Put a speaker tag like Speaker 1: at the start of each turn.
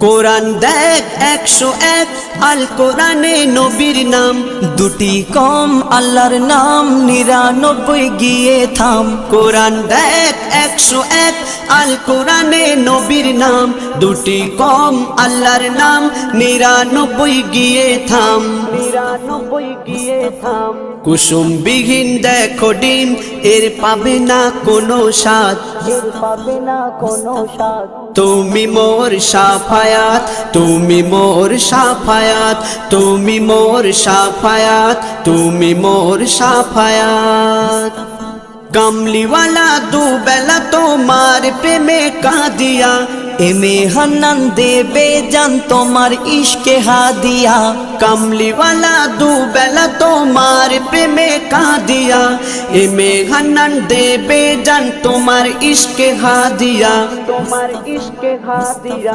Speaker 1: কোরআন দেখ 101 আল কোরআনে নবীর নাম,
Speaker 2: দুটি কম আল্লাহর নাম 99 গিয়ে থাম।
Speaker 1: কোরআন দেখ 101 আল কোরআনে নবীর নাম, দুটি কম আল্লাহর নাম 99 গিয়ে থাম। 99 গিয়ে থাম। কুসুম বিহীন দেখো ডিম, এর পাবে না কোনো স্বাদ,
Speaker 2: এর পাবে না কোনো স্বাদ।
Speaker 1: তুমি মোর শাফায়াত, তুমি মোর শাফায়াত, তুমি মোর শাফায়াত, তুমি মোর শাফায়াত। কামলিওয়ালা দুবেলা তোমার প্রেমে কাঁদিয়া,
Speaker 2: এমে হান্নান দেবে জান তোমার ইশকে হাদিয়া।
Speaker 1: কামলিওয়ালা দুবেলা তোমার প্রেমে কাঁদিয়া, এমে হান্নান দেবে জান তোমার ইশকে হাদিয়া, তোমার ইশকে হাদিয়া।